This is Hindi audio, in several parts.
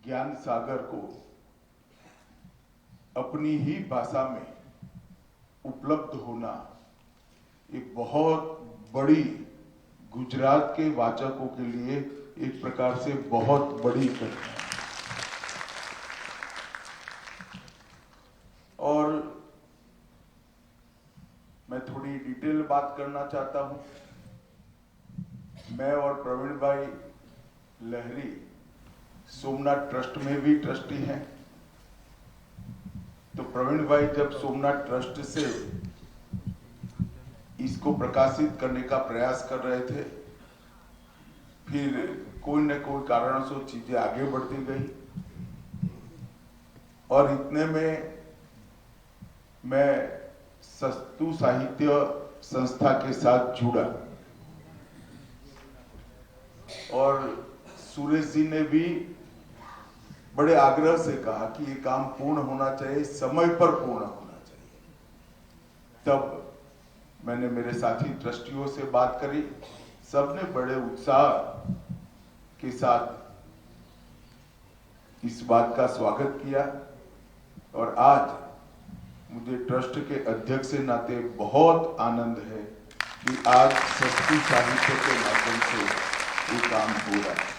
ज्ञान सागर को अपनी ही भाषा में उपलब्ध होना एक बहुत बड़ी, गुजरात के वाचकों के लिए एक प्रकार से बहुत बड़ी घटना है। और मैं थोड़ी डिटेल बात करना चाहता हूं। मैं और प्रवीण भाई लहरी सोमनाथ ट्रस्ट में भी ट्रस्टी हैं। तो प्रवीण भाई जब सोमनाथ ट्रस्ट से इसको प्रकाशित करने का प्रयास कर रहे थे, फिर कोई न कोई कारण से चीजें आगे बढ़ती गई और इतने में मैं सस्तु साहित्य संस्था के साथ जुड़ा और सुरेश जी ने भी बड़े आग्रह से कहा कि ये काम पूर्ण होना चाहिए, समय पर पूर्ण होना चाहिए। तब मैंने मेरे साथी ट्रस्टियों से बात करी, सबने बड़े उत्साह के साथ इस बात का स्वागत किया और आज मुझे ट्रस्ट के अध्यक्ष के नाते बहुत आनंद है कि आज सस्ती साहित्य के माध्यम से ये काम हो रहा है।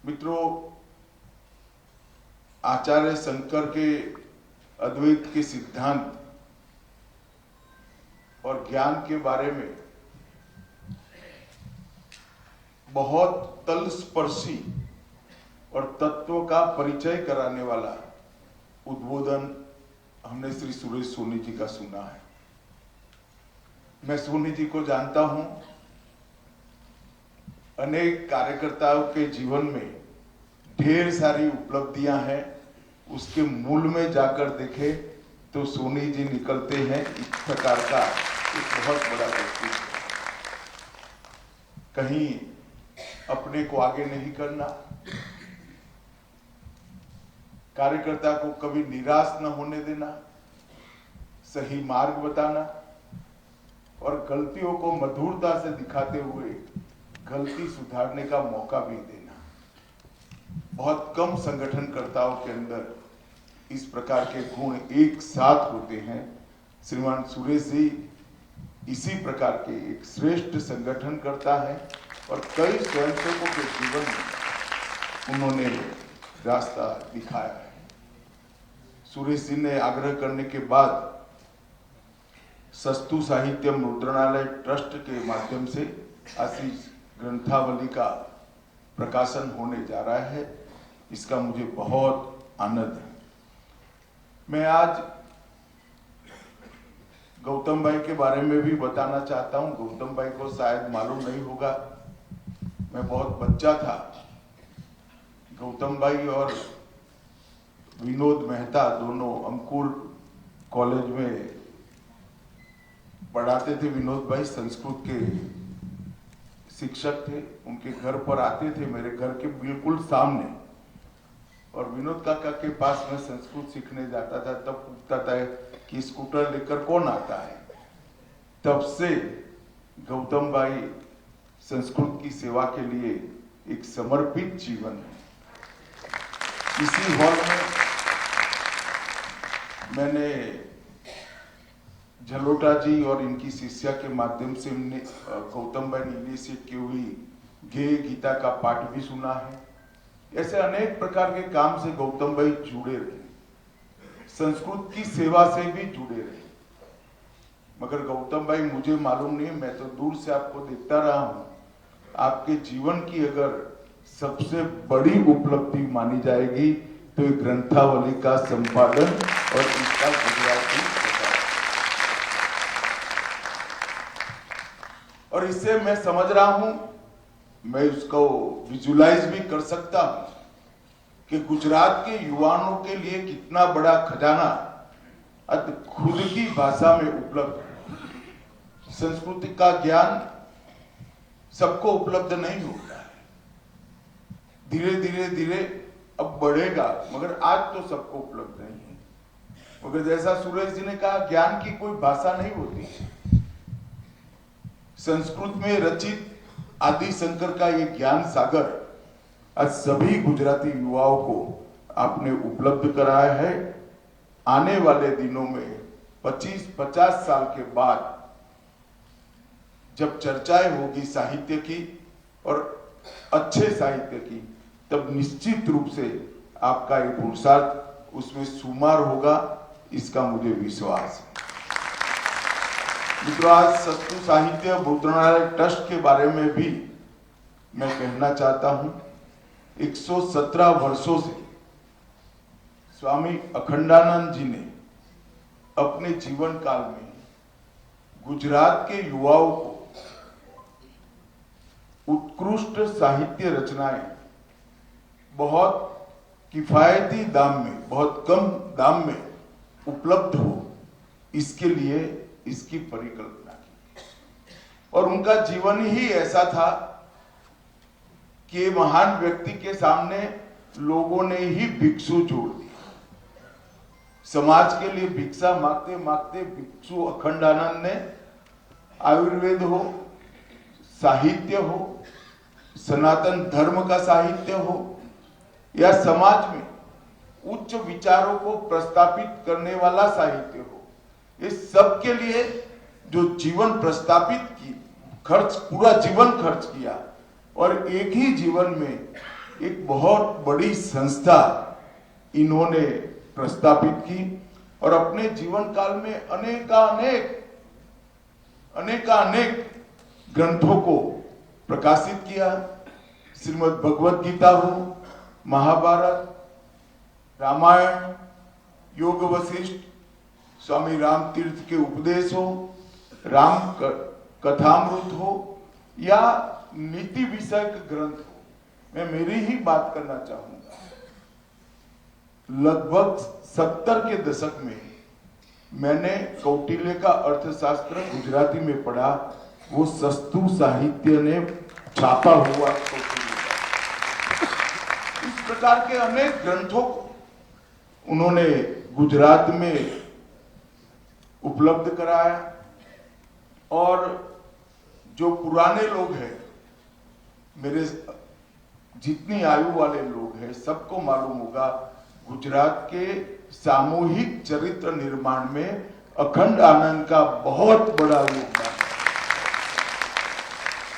मित्रों, आचार्य शंकर के अद्वैत के सिद्धांत और ज्ञान के बारे में बहुत तलस्पर्शी और तत्व का परिचय कराने वाला उद्बोधन हमने श्री सुरेश सोनी जी का सुना है। मैं सोनी जी को जानता हूं, अनेक कार्यकर्ताओं के जीवन में ढेर सारी उपलब्धियां हैं, उसके मूल में जाकर देखें तो सोनी जी निकलते हैं इस प्रकार का एक बहुत बड़ा व्यक्तित्व। कहीं अपने को आगे नहीं करना, कार्यकर्ता को कभी निराश न होने देना, सही मार्ग बताना और गलतियों को मधुरता से दिखाते हुए गलती सुधारने का मौका भी देना। बहुत कम संगठनकर्ताओं के अंदर इस प्रकार के गुण एक साथ होते हैं। श्रीमान सुरेश जी इसी प्रकार के एक श्रेष्ठ संगठनकर्ता है और कई स्वयंसेवकों के जीवन में उन्होंने रास्ता दिखाया है। सुरेश जी ने आग्रह करने के बाद सस्तु साहित्य मुद्रणालय ट्रस्ट के माध्यम से आशीष ग्रंथावली का प्रकाशन होने जा रहा है। इसका मुझे बहुत आनंद है। मैं आज गौतम भाई के बारे में भी बताना चाहता हूं। गौतम भाई को शायद मालूम नहीं होगा, मैं बहुत बच्चा था। गौतम भाई और विनोद मेहता दोनों अंकुर कॉलेज में पढ़ाते थे। विनोद भाई संस्कृत के शिक्षक थे, उनके घर पर आते थे, मेरे घर के बिल्कुल सामने। और विनोद काका के पास मैं संस्कृत सीखने जाता था, तब पूछता था कि स्कूटर लेकर कौन आता है। तब से गौतम भाई संस्कृत की सेवा के लिए एक समर्पित जीवन है। इसी हॉल में मैंने झलोटा जी और इनकी शिष्या के माध्यम से गौतम भाई ने इनिशिएट की हुई गेय गीता का पाठ भी सुना है। ऐसे अनेक प्रकार के काम से गौतम भाई जुड़े रहे, संस्कृत की सेवा से भी जुड़े रहे। मगर गौतम भाई मुझे मालूम नहीं, मैं तो दूर से आपको देखता रहा हूं। आपके जीवन की अगर सबसे बड़ी उपलब्धि मानी जाएगी तो ये ग्रंथावली का संपादन और इसका गुजराती और इससे मैं समझ रहा हूं, मैं उसको विजुलाइज भी कर सकता हूं कि गुजरात के युवाओं के लिए कितना बड़ा खजाना आज खुद की भाषा में उपलब्ध है। संस्कृति का ज्ञान सबको उपलब्ध नहीं होता है, धीरे धीरे धीरे अब बढ़ेगा, मगर आज तो सबको उपलब्ध नहीं है। मगर जैसा सुरेश जी ने कहा, ज्ञान की कोई भाषा नहीं होती। संस्कृत में रचित आदि शंकर का ये ज्ञान सागर आज सभी गुजराती युवाओं को आपने उपलब्ध कराया है। आने वाले दिनों में 25-50 साल के बाद जब चर्चाएं होगी साहित्य की और अच्छे साहित्य की, तब निश्चित रूप से आपका ये पुरुषार्थ उसमें शुमार होगा, इसका मुझे विश्वास है। मित्रों, आज सस्तु साहित्य मुद्रणालय ट्रस्ट के बारे में भी मैं कहना चाहता हूं। 117 वर्षों से स्वामी अखंडानंद जी ने अपने जीवन काल में गुजरात के युवाओं को उत्कृष्ट साहित्य रचनाएं बहुत किफायती दाम में, बहुत कम दाम में उपलब्ध हो, इसके लिए इसकी परिकल्पना की। और उनका जीवन ही ऐसा था कि महान व्यक्ति के सामने लोगों ने ही भिक्षु जोड़ दिया। समाज के लिए भिक्षा मांगते मांगते भिक्षु अखंडानंद ने आयुर्वेद हो, साहित्य हो, सनातन धर्म का साहित्य हो या समाज में उच्च विचारों को प्रस्तापित करने वाला साहित्य हो, ये सब के लिए जो जीवन प्रस्तापित की, पूरा जीवन खर्च किया और एक ही जीवन में एक बहुत बड़ी संस्था इन्होंने प्रस्तापित की और अपने जीवन काल में अनेकानेक ग्रंथों को प्रकाशित किया। श्रीमद् भगवत गीता हो, महाभारत, रामायण, योग वशिष्ठ, स्वामी राम तीर्थ के उपदेश हो, राम कथामृत हो या नीति विषयक ग्रंथ हो, मैं मेरी ही बात करना चाहूंगा। लगभग 70 के दशक में मैंने कौटिल्य का अर्थशास्त्र गुजराती में पढ़ा, वो सस्तु साहित्य ने छापा हुआ कौटिल्य का। इस प्रकार के अनेक ग्रंथों को उन्होंने गुजरात में उपलब्ध कराया। और जो पुराने लोग हैं, मेरे जितनी आयु वाले लोग हैं, सबको मालूम होगा गुजरात के सामूहिक चरित्र निर्माण में अखंड आनंद का बहुत बड़ा योगदान है।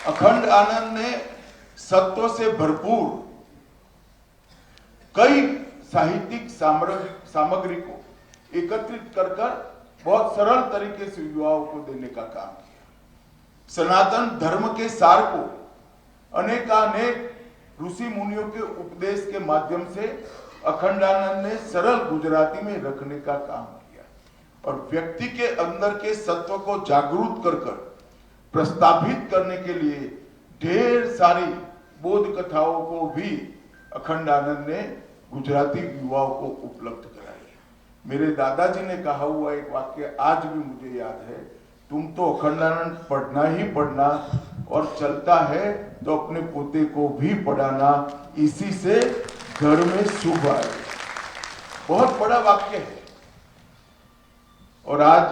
अखंड आनंद ने सत्व से भरपूर कई साहित्यिक सामग्री को एकत्रित कर बहुत सरल तरीके से युवाओं को देने का काम किया। सनातन धर्म के सार को अनेकानेक ऋषि मुनियों के उपदेश के माध्यम से अखंडानंद ने सरल गुजराती में रखने का काम किया और व्यक्ति के अंदर के सत्व को जागरूक कर प्रस्तावित करने के लिए ढेर सारी बोध कथाओं को भी अखंडानंद ने गुजराती युवाओं को उपलब्ध कराई। मेरे दादाजी ने कहा हुआ एक वाक्य आज भी मुझे याद है, तुम तो अखंडानंद पढ़ना ही पढ़ना और चलता है तो अपने पोते को भी पढ़ाना, इसी से घर में शुभ आए। बहुत बड़ा वाक्य है। और आज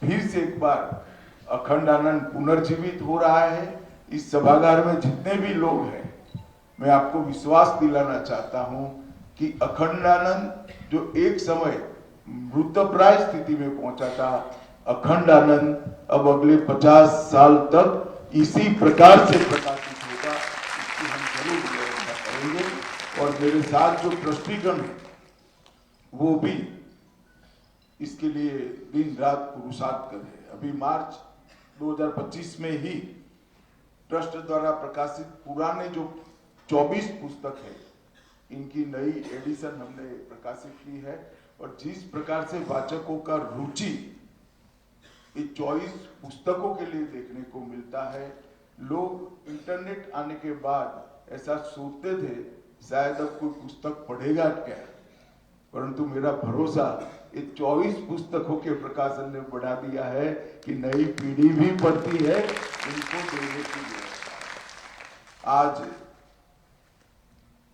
फिर से एक बार अखंडानंद पुनर्जीवित हो रहा है। इस सभागार में जितने भी लोग हैं, मैं आपको विश्वास दिलाना चाहता हूं कि अखंडानंद जो एक समय मृतप्राय स्थिति में पहुंचा था, अखंडानंद अब अगले 50 साल तक इसी प्रकार से प्रकाशित होगा, इसकी हम जरूर व्यवस्था करेंगे। और मेरे साथ जो ट्रस्टीगण हैं वो भी इसके लिए दिन रात पुरुषार्थ कर रहे हैं। अभी मार्च 2025 में ही ट्रस्ट द्वारा प्रकाशित पुराने जो 24 पुस्तक है, इनकी नई एडिशन हमने प्रकाशित की है। और जिस प्रकार से वाचकों का रुचि इस 24 पुस्तकों के लिए देखने को मिलता है, लोग इंटरनेट आने के बाद ऐसा सोचते थे शायद अब कोई पुस्तक पढ़ेगा क्या, परंतु मेरा भरोसा ये 24 पुस्तकों के प्रकाशन ने बढ़ा दिया है कि नई पीढ़ी भी पढ़ती है, इनको देने की व्यवस्था। आज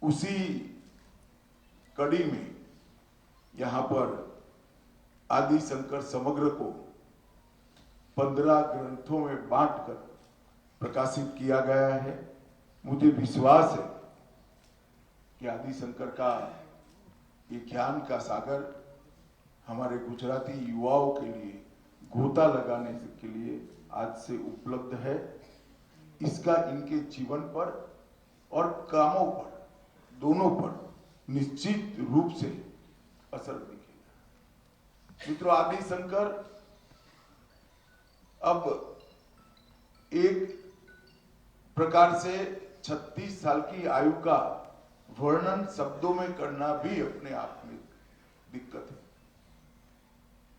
उसी कड़ी में यहाँ पर आदि शंकर समग्र को 15 ग्रंथों में बांटकर प्रकाशित किया गया है। मुझे विश्वास है कि आदि शंकर का ये ज्ञान का सागर हमारे गुजराती युवाओं के लिए गोता लगाने के लिए आज से उपलब्ध है। इसका इनके जीवन पर और कामों पर, दोनों पर निश्चित रूप से असर दिखेगा। मित्रों, आदि शंकर अब एक प्रकार से 36 साल की आयु का वर्णन शब्दों में करना भी अपने आप में दिक्कत है,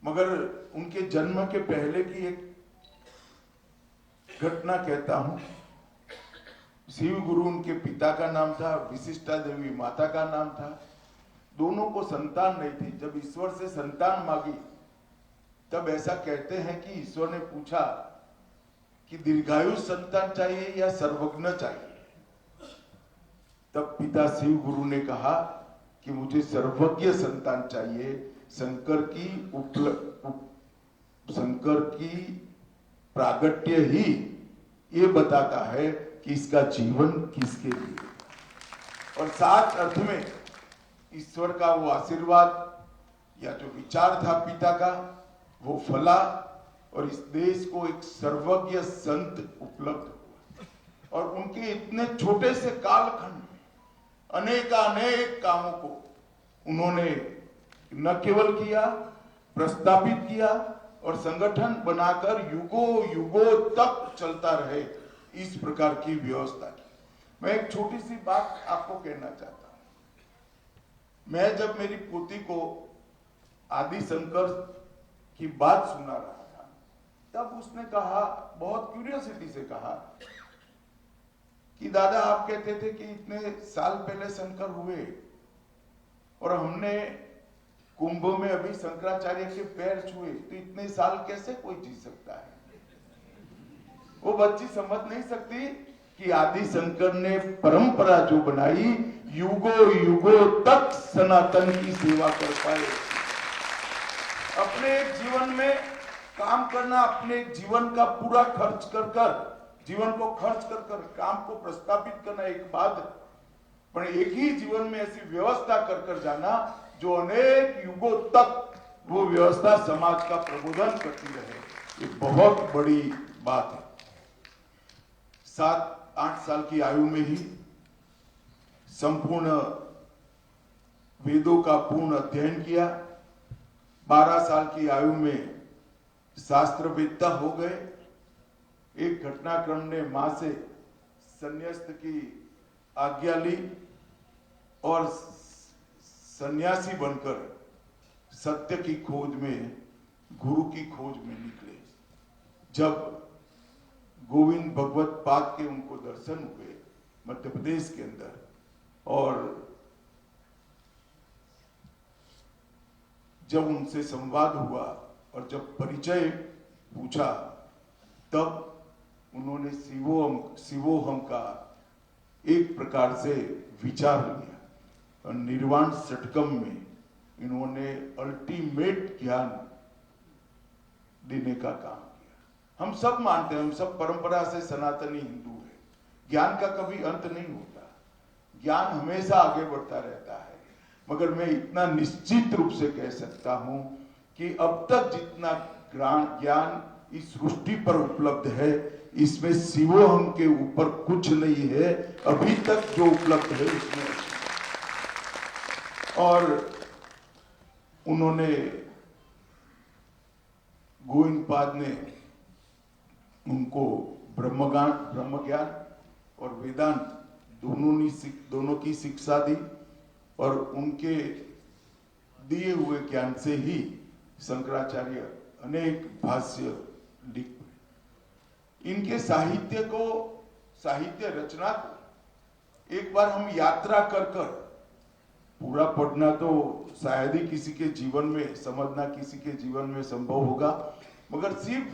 मगर उनके जन्म के पहले की एक घटना कहता हूं। शिव गुरु उनके पिता का नाम था, विशिष्टा देवी माता का नाम था। दोनों को संतान नहीं थी। जब ईश्वर से संतान मांगी तब ऐसा कहते हैं कि ईश्वर ने पूछा कि दीर्घायु संतान चाहिए या सर्वज्ञ चाहिए। तब पिता शिव गुरु ने कहा कि मुझे सर्वज्ञ संतान चाहिए। शंकर की प्रागट्य ही ये बताता है कि इसका जीवन किसके लिए, और साथ अर्थ में ईश्वर का वो आशीर्वाद या जो विचार था पिता का वो फला, और इस देश को एक सर्वज्ञ संत उपलब्ध हुआ। और उनके इतने छोटे से कालखंड में अनेक कामों को उन्होंने न केवल किया, प्रस्तावित किया और संगठन बनाकर युगों तक चलता रहे, इस प्रकार की व्यवस्था की। मैं एक छोटी सी बात आपको कहना चाहता हूं। मैं जब मेरी पोती को आदि शंकर की बात सुना रहा था, तब उसने कहा, बहुत क्यूरियोसिटी से कहा कि दादा आप कहते थे कि इतने साल पहले शंकर हुए और हमने कुंभ में अभी शंकराचार्य के पैर छुए, तो इतने साल कैसे कोई जी सकता है? वो बच्ची समझ नहीं सकती कि आदि शंकर ने परंपरा जो बनाई, युगों तक सनातन की सेवा कर पाए। अपने जीवन में काम करना, अपने जीवन का पूरा खर्च कर जीवन को खर्च कर काम को प्रस्तावित करना एक बात, पर एक ही जीवन में ऐसी व्यवस्था कर जाना जो अनेक युगों तक वो व्यवस्था समाज का प्रबोधन करती रहे, ये बहुत बड़ी बात है। 7-8 साल की आयु में ही संपूर्ण वेदों का पूर्ण अध्ययन किया। 12 साल की आयु में शास्त्रवेत्ता हो गए। एक घटनाक्रम ने मां से संन्यास्त की आज्ञा ली और सन्यासी बनकर सत्य की खोज में, गुरु की खोज में निकले। जब गोविंद भगवत पाद के उनको दर्शन हुए मध्य प्रदेश के अंदर, और जब उनसे संवाद हुआ और जब परिचय पूछा, तब उन्होंने शिवोहम का एक प्रकार से विचार लिया और निर्वाण षटकम में इन्होंने अल्टीमेट ज्ञान देने का काम किया। हम सब मानते हैं, हम सब परंपरा से सनातनी हिंदू हैं, ज्ञान का कभी अंत नहीं होता, ज्ञान हमेशा आगे बढ़ता रहता है। मगर मैं इतना निश्चित रूप से कह सकता हूं कि अब तक जितना ज्ञान इस सृष्टि पर उपलब्ध है, इसमें शिवोहम के ऊपर कुछ नहीं है अभी तक जो उपलब्ध है इसमें। और उन्होंने, गोविंद पाद ने उनको ब्रह्म ज्ञान और वेदांत दोनों की शिक्षा दी, और उनके दिए हुए ज्ञान से ही शंकराचार्य अनेक भाष्य लिख। इनके साहित्य रचना को एक बार हम यात्रा कर पूरा पढ़ना तो शायद ही किसी के जीवन में, समझना किसी के जीवन में संभव होगा, मगर सिर्फ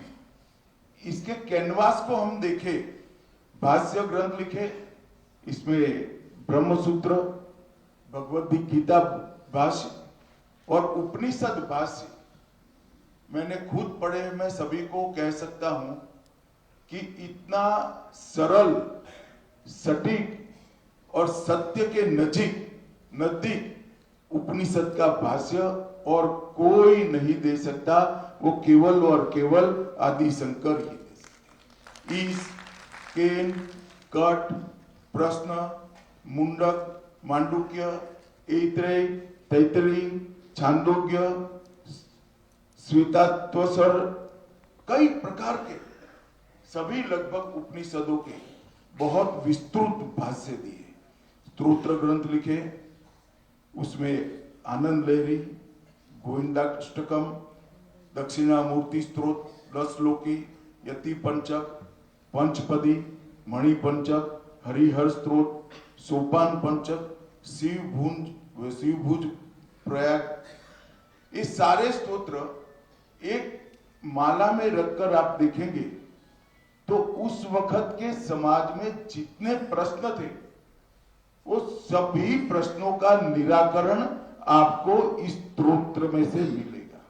इसके कैनवास को हम देखें। भाष्य ग्रंथ लिखे, इसमें ब्रह्मसूत्र, भगवद गीता भाष्य और उपनिषद भाष्य मैंने खुद पढ़े। मैं सभी को कह सकता हूं कि इतना सरल, सटीक और सत्य के नजदीक उपनिषद का भाष्य और कोई नहीं दे सकता। वो केवल और केवल आदि शंकर ही दे सकते। ईश, केन, कट, प्रश्न, मुंडक, मांडुक्य, ऐत्रेय, तैत्तिरीय, छांदोग्य, श्वेताश्वतर, कई प्रकार के सभी लगभग उपनिषदों के बहुत विस्तृत भाष्य दिए, स्तोत्र ग्रंथ लिखे, उसमें आनंद लहरी, गोविंदाष्टकम, दक्षिणामूर्ति स्तोत्र, 10 श्लोकी, यति पंचक, पंचपदी, मणि पंचक, हरिहर स्तोत्र, सोपान पंचक, शिवभुज प्रयाग, ये सारे स्तोत्र एक माला में रखकर आप देखेंगे तो उस वक्त के समाज में जितने प्रश्न थे वो सभी प्रश्नों का निराकरण आपको इस स्तोत्र में से मिलेगा।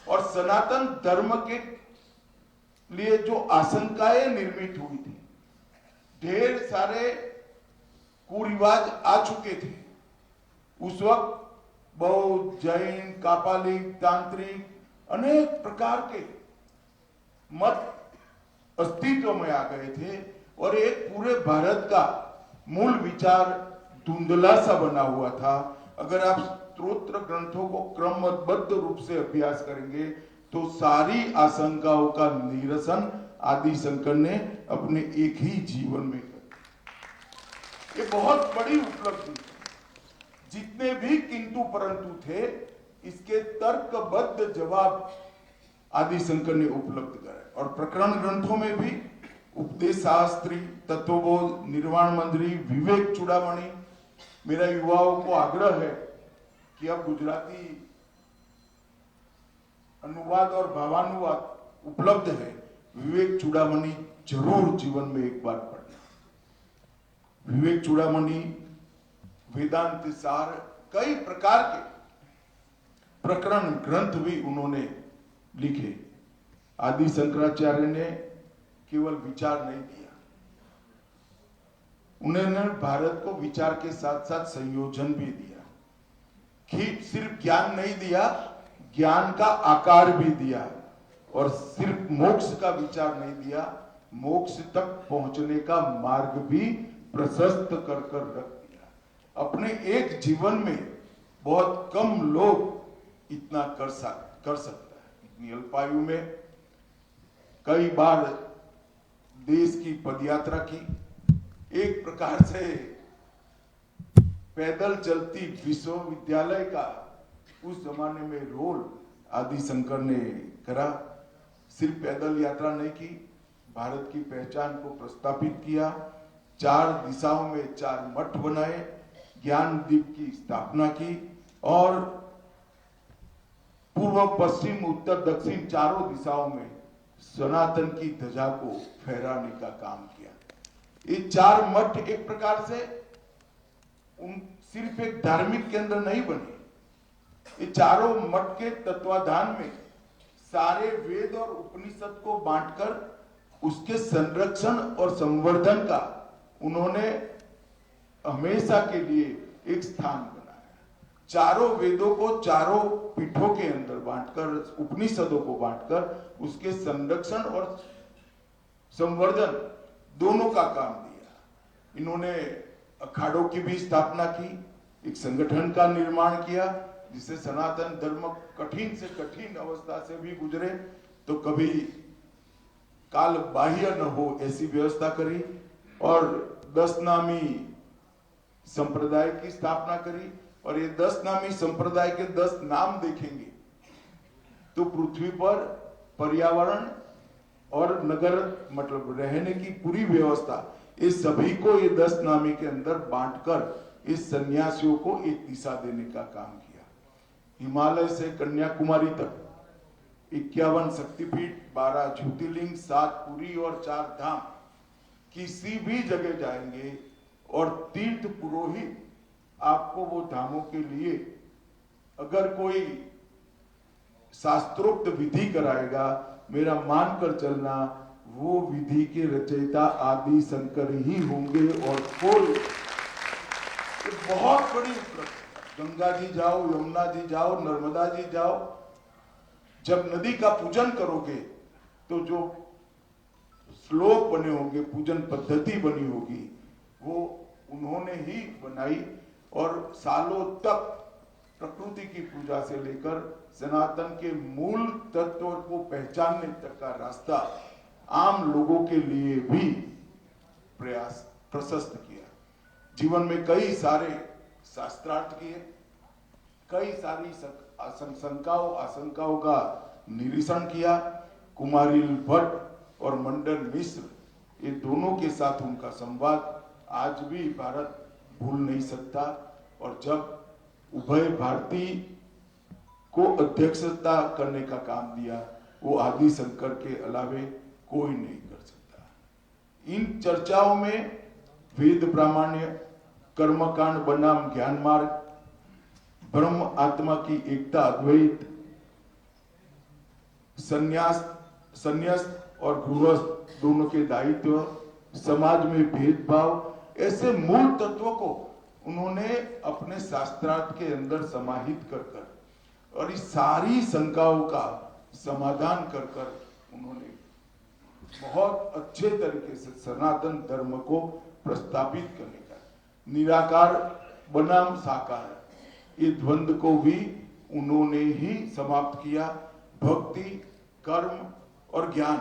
और सनातन धर्म के लिए जो आशंकाएं निर्मित हुई थी, ढेर सारे कुरिवाज आ चुके थे उस वक्त, बौद्ध, जैन, कापालिक, तांत्रिक, अनेक प्रकार के मत अस्तित्व में आ गए थे और एक पूरे भारत का मूल विचार धुंधला सा बना हुआ था। अगर आप स्तोत्र ग्रंथों को क्रमबद्ध रूप से अभ्यास करेंगे तो सारी आशंकाओं का निरसन आदि शंकर ने अपने एक ही जीवन में कर। ये बहुत बड़ी उपलब्धि। जितने भी किंतु परंतु थे, इसके तर्कबद्ध जवाब आदि शंकर ने उपलब्ध कराए। और प्रकरण ग्रंथों में भी उपदेश शास्त्री, तत्वबोध, निर्वाण मंजरी, विवेक चूड़ामणि, मेरा युवाओं को आग्रह है कि अब गुजराती अनुवाद और भावानुवाद उपलब्ध है, विवेक चूड़ामणि जरूर जीवन में एक बार पढ़ना। विवेक चूड़ामणि, वेदांत सार, कई प्रकार के प्रकरण ग्रंथ भी उन्होंने लिखे। आदि शंकराचार्य ने केवल विचार नहीं दिया, उन्होंने भारत को विचार के साथ साथ संयोजन भी दिया कि सिर्फ ज्ञान नहीं दिया, ज्ञान का आकार भी दिया। और सिर्फ मोक्ष का विचार नहीं दिया, मोक्ष तक पहुंचने का मार्ग भी प्रशस्त कर रख दिया। अपने एक जीवन में बहुत कम लोग इतना कर सकता है। इतनी अल्पायु में कई बार देश की पदयात्रा की, एक प्रकार से पैदल चलती विश्वविद्यालय का उस जमाने में रोल आदि शंकर ने करा। सिर्फ पैदल यात्रा नहीं की, भारत की पहचान को प्रस्तापित किया, 4 दिशाओं में 4 मठ बनाए, ज्ञानदीप की स्थापना की और पूर्व, पश्चिम, उत्तर, दक्षिण चारों दिशाओं में सनातन की ध्वजा को फहराने का काम किया। ये 4 मठ एक प्रकार से सिर्फ एक धार्मिक केंद्र नहीं बने, ये चारों मठ के तत्वाधान में सारे वेद और उपनिषद को बांटकर उसके संरक्षण और संवर्धन का उन्होंने हमेशा के लिए एक स्थान बनाया। चारों वेदों को चारों पीठों के अंदर बांटकर, उपनिषदों को बांटकर उसके संरक्षण और संवर्धन दोनों का काम दिया। इन्होंने अखाड़ों की भी स्थापना की, एक संगठन का निर्माण किया जिससे सनातन धर्म कठिन से कठिन अवस्था से भी गुजरे तो कभी काल बाह्य न हो ऐसी व्यवस्था करी और 10 नामी संप्रदाय की स्थापना करी। और ये 10 नामी संप्रदाय के 10 नाम देखेंगे तो पृथ्वी पर पर्यावरण और नगर मतलब रहने की पूरी व्यवस्था, इस सभी को ये 10 नामी के अंदर बांटकर इस सन्यासियों को एक दिशा देने का काम किया। हिमालय से कन्याकुमारी तक 51 शक्तिपीठ, 12 ज्योतिर्लिंग, 7 पुरी और 4 धाम, किसी भी जगह जाएंगे और तीर्थ पुरोहित आपको वो धामों के लिए अगर कोई शास्त्रोक्त विधि कराएगा, मेरा मानकर चलना वो विधि के रचयिता आदि शंकर ही होंगे और कोई। बहुत बड़ी उपलब्धि। गंगा जी जाओ, यमुना जी जाओ, नर्मदा जी जाओ, जब नदी का पूजन करोगे तो जो श्लोक बने होंगे, पूजन पद्धति बनी होगी, वो उन्होंने ही बनाई। और सालों तक प्रकृति की पूजा से लेकर सनातन के मूल तत्व को पहचानने तक का रास्ता आम लोगों के लिए भी प्रयास प्रशस्त किया। जीवन में कई सारे शास्त्रार्थ किए, कई सारी आशंकाओं का निरीक्षण किया। कुमारिल भट्ट और मंडन मिश्र, ये दोनों के साथ उनका संवाद आज भी भारत भूल नहीं सकता। और जब उभय भारती को अध्यक्षता करने का काम दिया, वो आदि शंकर के अलावे कोई नहीं कर सकता। इन चर्चाओं में वेद प्रामाण्य, कर्मकांड बनाम ज्ञान मार्ग, ब्रह्म आत्मा की एकता अद्वैत, संन्यास और गृहस्थ दोनों के दायित्व, समाज में भेदभाव, ऐसे मूल तत्वों को उन्होंने अपने शास्त्रार्थ के अंदर समाहित कर और इस सारी शंकाओं का समाधान कर उन्होंने बहुत अच्छे तरीके से सनातन धर्म को प्रस्तापित करने का, निराकार बनाम साकार, ये द्वंद्व को भी उन्होंने ही समाप्त किया। भक्ति, कर्म और ज्ञान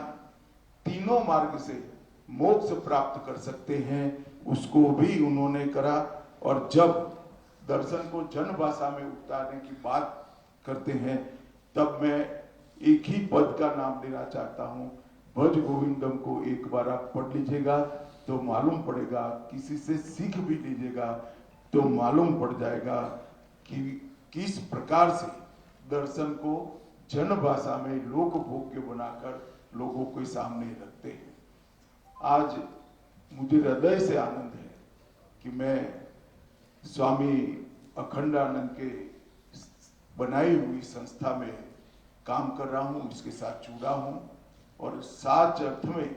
तीनों मार्ग से मोक्ष प्राप्त कर सकते हैं, उसको भी उन्होंने करा। और जब दर्शन को जन भाषा में उतारने की बात करते हैं, तब मैं एक ही पद का नाम देना चाहता हूं। भज गोविंदम को एक बार आप पढ़ लीजिएगा तो मालूम पड़ेगा, किसी से सीख भी लीजिएगा तो मालूम पड़ जाएगा कि किस प्रकार से दर्शन को जन भाषा में लोक भोग्य बनाकर लोगों के सामने रखते हैं। आज मुझे हृदय से आनंद है कि मैं स्वामी अखंडानंद के बनाई हुई संस्था में काम कर रहा हूं, इसके साथ जुड़ा हूं और साच अर्थ में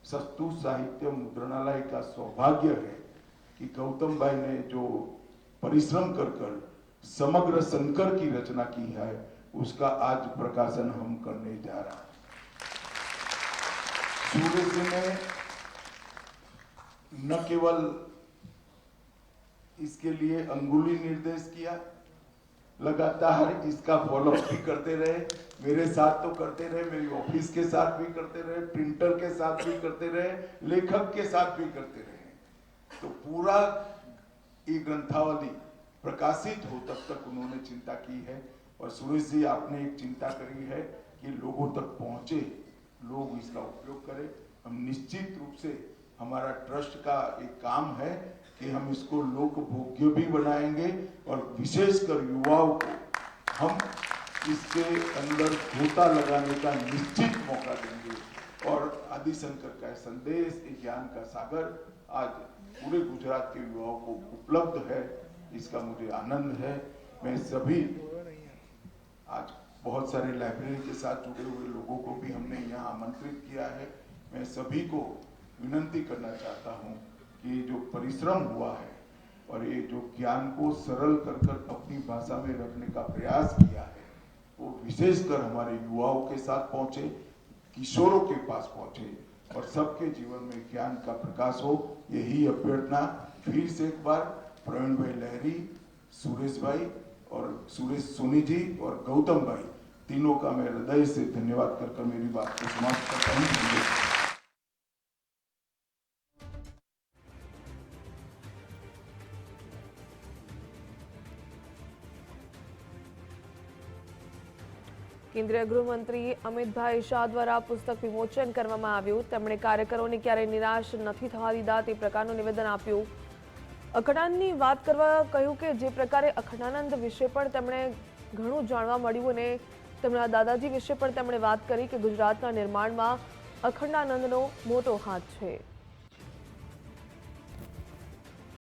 सस्तु साहित्य मुद्रणालय का सौभाग्य है कि गौतम भाई ने जो परिश्रम कर समग्र शंकर की रचना की है, उसका आज प्रकाशन हम करने जा रहे हैं। सूर्य जी ने न केवल इसके लिए अंगुली निर्देश किया, लगातार इसका फॉलोअप भी करते रहे, मेरे साथ तो करते रहे, मेरी ऑफिस के साथ भी करते रहे, प्रिंटर के साथ भी करते रहे, लेखक के साथ भी करते रहे। तो पूरा ये ग्रंथावली प्रकाशित हो तब तक उन्होंने चिंता की है। और सुरेश जी, आपने एक चिंता करी है कि लोगों तक पहुंचे, लोग इसका उपयोग करें। हम निश्चित रूप से, हमारा ट्रस्ट का एक काम है कि हम इसको लोक भोग्य भी बनाएंगे और विशेषकर युवाओं को हम इसके अंदर गोता लगाने का निश्चित मौका देंगे। और आदि शंकर का संदेश, ज्ञान का सागर आज पूरे गुजरात के युवाओं को उपलब्ध है, इसका मुझे आनंद है। मैं सभी, आज बहुत सारे लाइब्रेरी के साथ जुड़े हुए लोगों को भी हमने यहाँ आमंत्रित किया है। मैं सभी को विनंती करना चाहता हूँ कि जो परिश्रम हुआ है और ये जो ज्ञान को सरल कर अपनी भाषा में रखने का प्रयास किया है, वो विशेषकर हमारे युवाओं के साथ पहुंचे, किशोरों के पास पहुंचे और सबके जीवन में ज्ञान का प्रकाश हो, यही अभ्यर्थना फिर से एक बार प्रवीण भाई लहरी, सुरेश भाई और सुरेश सोनी जी और गौतम भाई, तीनों का मैं हृदय से धन्यवाद कर मेरी बात को समाप्त करता हूँ। केंद्रीय गृहमंत्री अमितभाई शाह द्वारा पुस्तक विमोचन કરવામાં આવ્યું। તેમણે કાર્યકરોને ક્યારેય નિરાશ નથી થવા દીધા તે પ્રકારનું નિવેદન આપ્યું। અખંડાનંદની વાત કરવા કહ્યું કે જે પ્રકારે અખંડાનંદ વિશે પણ તેમણે ઘણું જાણવા મળ્યું અને તેમના દાદાજી વિશે પણ તેમણે વાત કરી કે ગુજરાતના નિર્માણમાં અખંડાનંદનો મોટો હાથ છે।